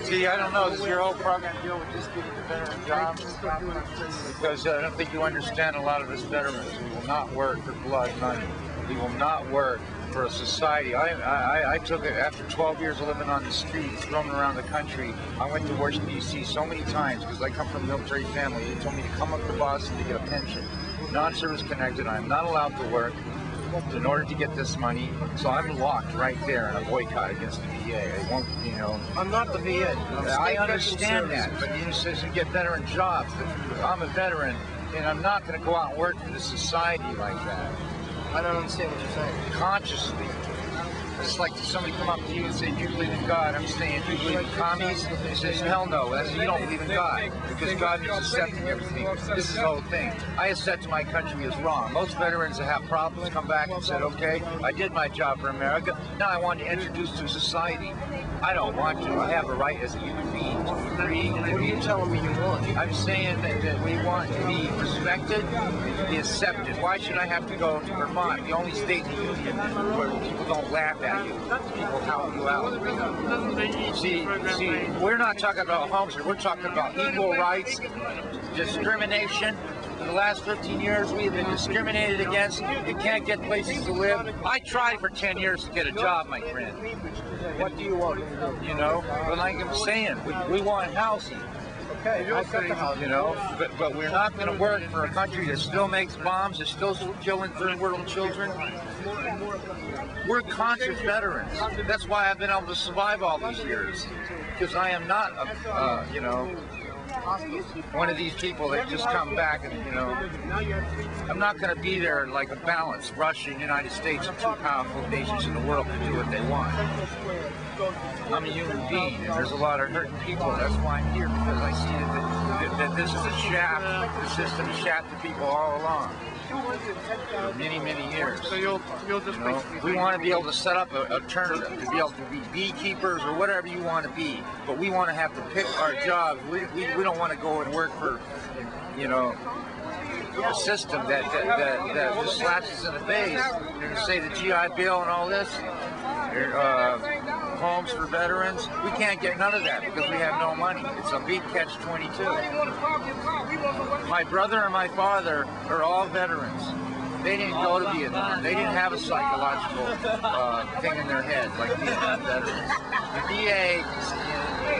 See, I don't know. Does your whole program deal with just getting the veteran jobs? Because I don't think you understand a lot of us veterans. We will not work for blood money. We will not work for a society. I took it after 12 years of living on the streets, roaming around the country. I went to Washington, D.C. so many times because I come from a military family. They told me to come up to Boston to get a pension. Non-service connected. I'm not allowed to work in order to get this money, so I'm locked right there in a boycott against the VA. I won't, you know. I'm not the VA. I understand that, but you says you get veteran jobs. I'm a veteran, and I'm not going to go out and work for the society like that. I don't understand what you're saying. Consciously. It's like somebody come up to you and say, do you believe in God? I'm saying, do you believe in commies? He says, hell no. That's, you don't believe in God. Because God is accepting everything. This is the whole thing. I have said to my country is wrong. Most veterans that have problems come back and said, okay, I did my job for America. Now I want to introduce to society. I don't want to. I have a right as a human being to agree. What are you telling me you want? I'm saying that we want to be respected, be accepted. Why should I have to go to Vermont, the only state in the union where people don't laugh at you, people help you out? See, we're not talking about homes here. We're talking about equal rights, discrimination. For the last 15 years, we have been discriminated against. You can't get places to live. I tried for 10 years to get a job, my friend. What do you want? You know, but like I'm saying, we want housing. Okay, I'll get the housing. You know, but we're not going to work for a country that still makes bombs, that's still killing third world children. We're conscious veterans. That's why I've been able to survive all these years. Because I am not, you know, one of these people that just come back and, you know, I'm not going to be there like a balance. Russia and the United States are two powerful nations in the world to do what they want. I'm a human being, and there's a lot of hurting people. That's why I'm here, because I see that this is a shaft, the system shafted people all along. For many, many years. So you'll just we want to be able to set up an alternative, to be able to be beekeepers or whatever you want to be, but we want to have to pick our jobs. We don't want to go and work for, you know, a system that just slaps us in the face. And say the GI Bill and all this, homes for veterans. We can't get none of that because we have no money. It's a big catch-22. My brother and my father are all veterans. They didn't go to Vietnam. They didn't have a psychological thing in their head like Vietnam veterans. The VA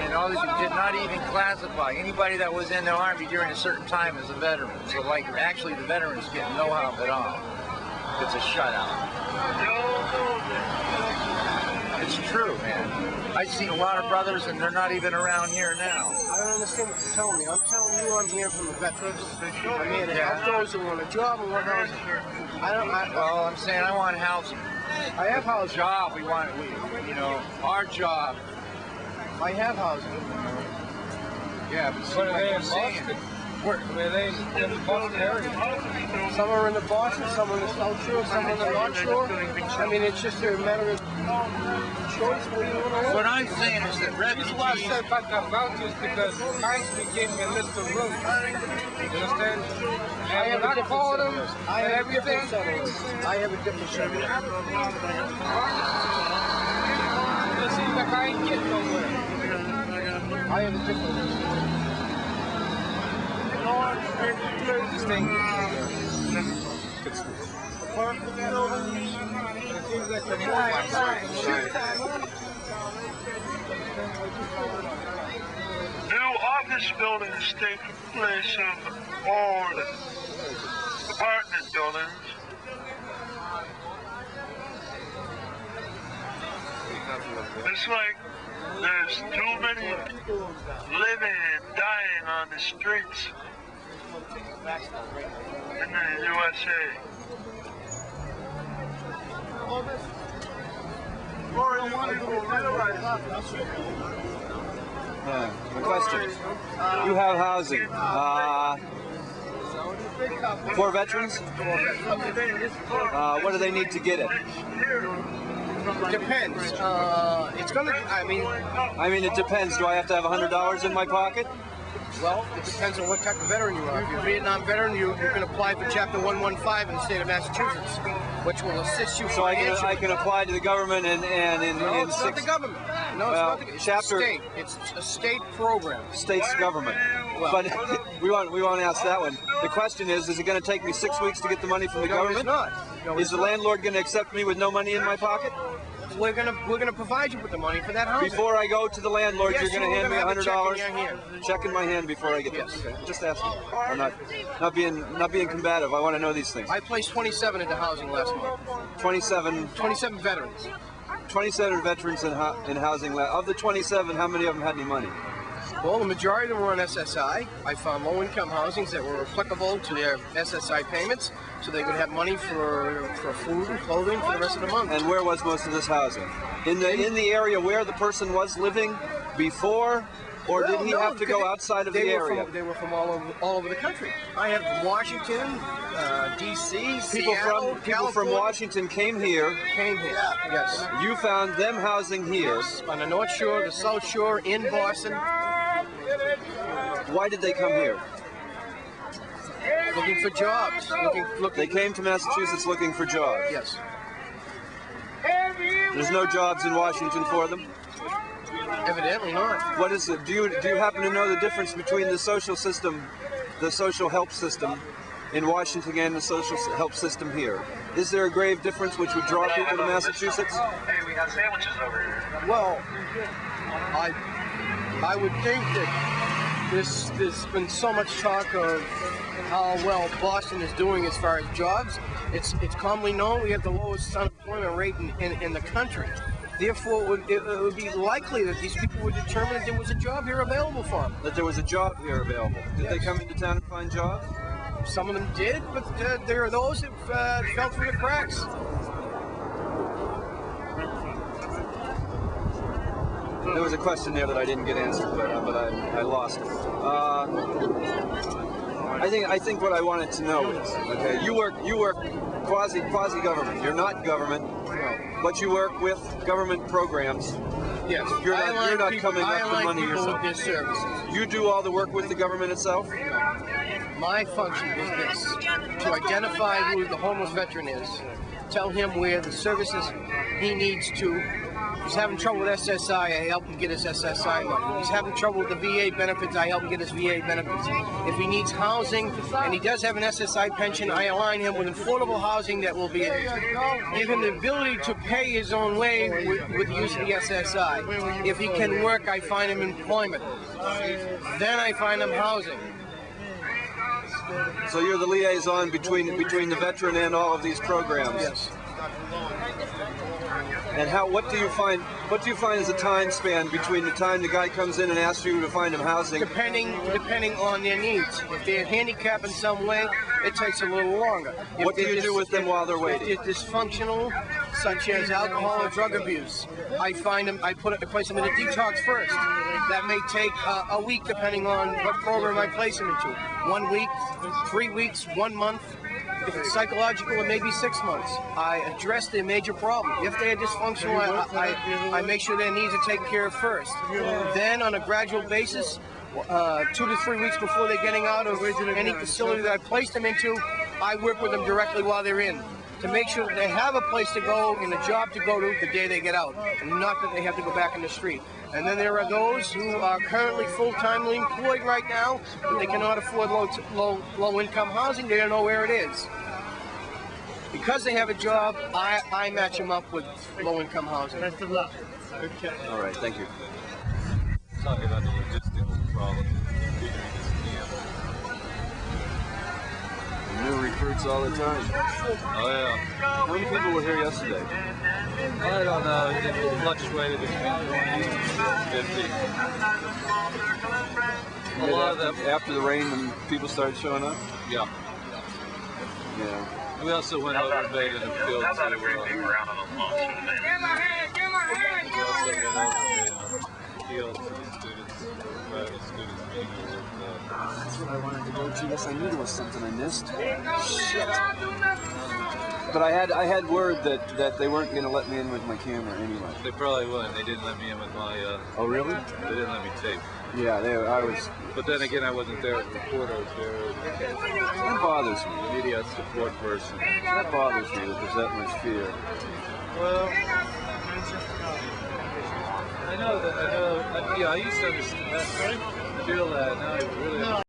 and all these did not even classify anybody that was in the Army during a certain time as a veteran. So, like, actually the veterans get no help at all. It's a shutout. It's true, man. I've seen a lot of brothers, and they're not even around here now. I don't understand what you're telling me. I'm telling you I'm here from the veterans. I'm here to help those who want a job and want housing. Well, I'm saying I want housing. I have housing. Job, you know, our job. I have housing. Yeah, but see what I'm saying. Where they in the Boston area? Some are in the Boston, some are in the South Shore, some are in the North Shore. I mean, it's just a matter of choice where you want to live. What I'm saying is that refugees... That's why I said about the vouchers, because constantly gave me a list of rooms. You understand? I have a different called them. I have a different set of rules. I have a different set of rules. It seems like I ain't getting nowhere. I have a different list. This thing. New office buildings take place of old apartment buildings. It's like there's too many people living and dying on the streets in the USA. Question. You have housing. For veterans? What do they need to get it? Depends. It's gonna. I mean, it depends. Do I have to have $100 in my pocket? Well, it depends on what type of veteran you are. If you're a Vietnam veteran, you can apply for Chapter 115 in the state of Massachusetts, which will assist you So I financially. can apply to the government and in No, it's not six the government. No, Well, it's not the chapter- state. It's a state program. states government. Well- But we won't ask that one. The question is it going to take me 6 weeks to get the money from the No, it's government? not. No, Is it's the not. landlord going to accept me with no money in my pocket? We're gonna provide you with the money for that housing. Before I go to the landlord, Yes, you're going to you're hand me gonna have a $100? check in your hand. Check in my hand before I get Yes. this. Okay. Just asking. I'm not being combative. I want to know these things. I placed 27 into housing last month. 27 veterans. 27 veterans in housing. Of the 27, how many of them had any money? Well, the majority of them were on SSI. I found low-income housings that were applicable to their SSI payments, so they would have money for food and clothing for the rest of the month. And where was most of this housing? In the area where the person was living before, or Well, did he no, have to go outside of the area? They were from all over the country. I have Washington, D.C., People Seattle, from California Washington came here. came here. Yes. You found them housing here. On the North Shore, the South Shore, in Boston, Why did they come here? looking for jobs. They came to Massachusetts looking for jobs. Yes. There's no jobs in Washington for them. Evidently not. What is it? Do you happen to know the difference between the social system, the social help system in Washington and the social help system here? Is there a grave difference which would draw people to Massachusetts? Hey, we got sandwiches over here. Well, I would think that there's been so much talk of how well Boston is doing as far as jobs. It's commonly known we have the lowest unemployment rate in the country. Therefore, it would be likely that these people would determine that there was a job here available for them. That there was a job here available. Did they come into town and find jobs? Some of them did, but there are those that fell through the cracks. There was a question there that I didn't get answered, but I lost it. I think what I wanted to know is, okay, you work quasi government. You're not government, but you work with government programs. Yes, You're not coming up with money people yourself. with their services. You do all the work with the government itself? My function is this: to identify who the homeless veteran is, tell him where the services he needs to. If he's having trouble with SSI, I help him get his SSI money. If he's having trouble with the VA benefits, I help him get his VA benefits. If he needs housing and he does have an SSI pension, I align him with affordable housing that will give him the ability to pay his own way with the use of the SSI. If he can work, I find him employment. Then I find him housing. So you're the liaison between the veteran and all of these programs. Yes. And what do you find is the time span between the time the guy comes in and asks you to find him housing? Depending on their needs. If they're handicapped in some way, it takes a little longer. What do you do with them while they're waiting? If they're dysfunctional, such as alcohol or drug abuse, I place them in a detox first. That may take a week depending on what program I place them into. 1 week, 3 weeks, 1 month. If it's psychological, it may be 6 months. I address their major problem. If they are dysfunctional, I make sure their needs are taken care of first. Then, on a gradual basis, 2 to 3 weeks before they're getting out of any facility that I place them into, I work with them directly while they're in to make sure that they have a place to go and a job to go to the day they get out, and not that they have to go back in the street. And then there are those who are currently full-timely employed right now, but they cannot afford low-income housing. They don't know where it is. Because they have a job, I match them up with low-income housing. Best of luck. Okay. All right, thank you. Talking about the logistical problem. New recruits all the time. Oh yeah. How many people were here yesterday? I don't know. It fluctuated between 20 and 50. A lot of them. After the rain, when people started showing up? Yeah. Yeah. We also went over and made an appeal to. How about if we hang around on the lawn? We also went over and made an appeal to the students, private students meeting with. That's what I wanted to go to. Yes, I knew there was something I missed. Shit. But I had word that they weren't going to let me in with my camera anyway. They probably wouldn't. They didn't let me in with my. Oh, really? They didn't let me tape. Yeah, I was. But then again, I wasn't there as a reporter. I was there That bothers me. as a media support person. That bothers me that there's that much fear. Well, I know that. I used to understand, feel that. Now I really.